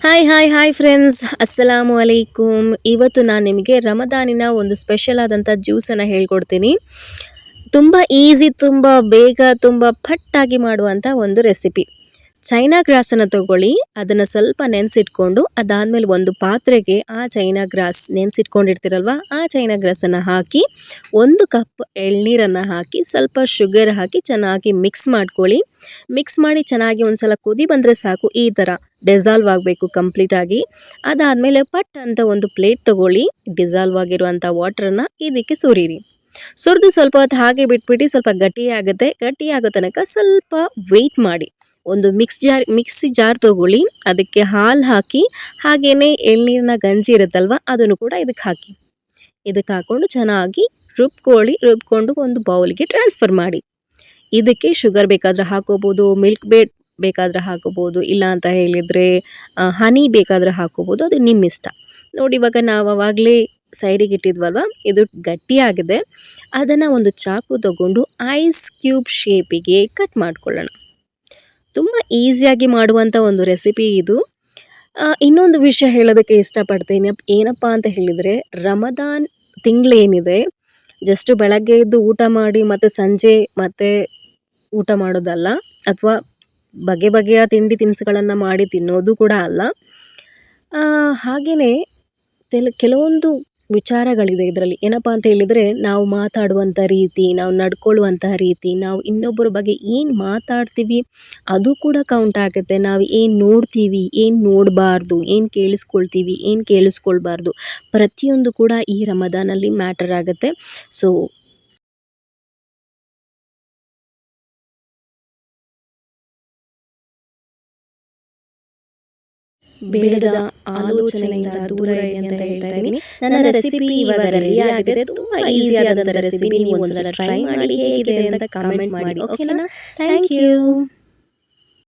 Hi friends, ಅಸ್ಸಲಾಮು ಅಲೈಕುಮ್. ಇವತ್ತು ನಾನು ನಿಮಗೆ ರಮದಾನಿನ ಒಂದು ಸ್ಪೆಷಲ್ ಆದಂಥ ಜ್ಯೂಸನ್ನು ಹೇಳ್ಕೊಡ್ತೀನಿ. ತುಂಬ ಈಸಿ, ತುಂಬ ಬೇಗ, ತುಂಬ ಫಟ್ಟಾಗಿ ಮಾಡುವಂಥ ಒಂದು ರೆಸಿಪಿ. ಚೈನಾ ಗ್ರಾಸನ್ನು ತಗೊಳ್ಳಿ, ಅದನ್ನು ಸ್ವಲ್ಪ ನೆನೆಸಿಟ್ಕೊಂಡು ಅದಾದಮೇಲೆ ಒಂದು ಪಾತ್ರೆಗೆ ಆ ಚೈನಾ ಗ್ರಾಸ್ ನೆನೆಸಿಟ್ಕೊಂಡಿರ್ತೀರಲ್ವ, ಆ ಚೈನಾ ಗ್ರಾಸನ್ನು ಹಾಕಿ 1 ಕಪ್ ಎಳ್ನೀರನ್ನು ಹಾಕಿ ಸ್ವಲ್ಪ ಶುಗರ್ ಹಾಕಿ ಚೆನ್ನಾಗಿ ಮಿಕ್ಸ್ ಮಾಡ್ಕೊಳ್ಳಿ. ಮಿಕ್ಸ್ ಮಾಡಿ ಚೆನ್ನಾಗಿ ಒಂದು ಸಲ ಕುದಿ ಬಂದರೆ ಸಾಕು. ಈ ಥರ ಡಿಸಾಲ್ವ್ ಆಗಬೇಕು ಕಂಪ್ಲೀಟಾಗಿ. ಅದಾದಮೇಲೆ ಪಟ್ ಅಂತ ಒಂದು ಪ್ಲೇಟ್ ತೊಗೊಳ್ಳಿ, ಡಿಸಾಲ್ವ್ ಆಗಿರುವಂಥ ವಾಟ್ರನ್ನು ಇದಕ್ಕೆ ಸುರಿಯಿರಿ. ಸುರಿದು ಸ್ವಲ್ಪ ಹೊತ್ತು ಹಾಗೆ ಬಿಟ್ಬಿಟ್ಟು ಸ್ವಲ್ಪ ಗಟ್ಟಿಯಾಗುತ್ತೆ. ಗಟ್ಟಿಯಾಗೋ ತನಕ ಸ್ವಲ್ಪ ವೆಯ್ಟ್ ಮಾಡಿ. ಒಂದು ಮಿಕ್ಸಿ ಜಾರ್ ತೊಗೊಳ್ಳಿ, ಅದಕ್ಕೆ ಹಾಲು ಹಾಕಿ ಹಾಗೆಯೇ ಎಳ್ನೀರಿನ ಗಂಜಿ ಇರುತ್ತಲ್ವ ಅದನ್ನು ಕೂಡ ಇದಕ್ಕೆ ಹಾಕಿ. ಇದಕ್ಕೆ ಹಾಕ್ಕೊಂಡು ಚೆನ್ನಾಗಿ ರುಬ್ಕೊಂಡು ಒಂದು ಬೌಲ್ಗೆ ಟ್ರಾನ್ಸ್ಫರ್ ಮಾಡಿ. ಇದಕ್ಕೆ ಶುಗರ್ ಬೇಕಾದರೆ ಹಾಕೋಬೋದು, ಮಿಲ್ಕ್ ಬೇಕಾದರೆ ಹಾಕೋಬೋದು, ಇಲ್ಲ ಅಂತ ಹೇಳಿದರೆ ಹನಿ ಬೇಕಾದರೆ ಹಾಕೋಬೋದು, ಅದು ನಿಮ್ಮ ಇಷ್ಟ. ನೋಡಿ, ಇವಾಗ ನಾವು ಆವಾಗಲೇ ಸೈಡಿಗೆ ಇಟ್ಟಿದ್ವಲ್ವ, ಇದು ಗಟ್ಟಿಯಾಗಿದೆ. ಅದನ್ನು ಒಂದು ಚಾಕು ತಗೊಂಡು ಐಸ್ ಕ್ಯೂಬ್ ಶೇಪಿಗೆ ಕಟ್ ಮಾಡ್ಕೊಳ್ಳೋಣ. ತುಂಬ ಈಸಿಯಾಗಿ ಮಾಡುವಂಥ ಒಂದು ರೆಸಿಪಿ ಇದು. ಇನ್ನೊಂದು ವಿಷಯ ಹೇಳೋದಕ್ಕೆ ಇಷ್ಟಪಡ್ತೀನಿ. ಏನಪ್ಪ ಅಂತ ಹೇಳಿದರೆ, ರಮದಾನ್ ತಿಂಗಳೇನಿದೆ, ಜಸ್ಟ್ ಬೆಳಗ್ಗೆ ಎದ್ದು ಊಟ ಮಾಡಿ ಮತ್ತು ಸಂಜೆ ಮತ್ತೆ ಊಟ ಮಾಡೋದಲ್ಲ, ಅಥವಾ ಬಗೆಯ ತಿಂಡಿ ತಿನಿಸುಗಳನ್ನು ಮಾಡಿ ತಿನ್ನೋದು ಕೂಡ ಅಲ್ಲ. ಹಾಗೆಯೇ ಕೆಲವೊಂದು ವಿಚಾರಗಳಿದೆ ಇದರಲ್ಲಿ. ಏನಪ್ಪ ಅಂತ ಹೇಳಿದರೆ, ನಾವು ಮಾತಾಡುವಂಥ ರೀತಿ, ನಾವು ನಡ್ಕೊಳ್ಳುವಂತಹ ರೀತಿ, ನಾವು ಇನ್ನೊಬ್ಬರ ಬಗ್ಗೆ ಏನು ಮಾತಾಡ್ತೀವಿ ಅದು ಕೂಡ ಕೌಂಟ್ ಆಗುತ್ತೆ. ನಾವು ಏನು ನೋಡ್ತೀವಿ, ಏನು ನೋಡಬಾರ್ದು, ಏನು ಕೇಳಿಸ್ಕೊಳ್ತೀವಿ, ಏನು ಕೇಳಿಸ್ಕೊಳ್ಬಾರ್ದು, ಪ್ರತಿಯೊಂದು ಕೂಡ ಈ ರಮದಾನಲ್ಲಿ ಮ್ಯಾಟರ್ ಆಗುತ್ತೆ. ಸೊ ಬೇಡದ ಆಲೋಚನೆಯಿಂದ ದೂರ ಇರಿ ಅಂತ ಹೇಳ್ತಾ ಇದ್ದೀನಿ. ನನ್ನ ರೆಸಿಪಿ ಇವಾಗ ರೆಡಿ ಆಗಿದೆ. ತುಂಬ ಈಸಿ ಆದಂಥ ರೆಸಿಪಿ. ನೀವು ಒಂದ್ಸಲ ಟ್ರೈ ಮಾಡಿ ಹೇಗಿದೆ ಅಂತ ಕಮೆಂಟ್ ಮಾಡಿ. ಓಕೆನಾ? Thank you.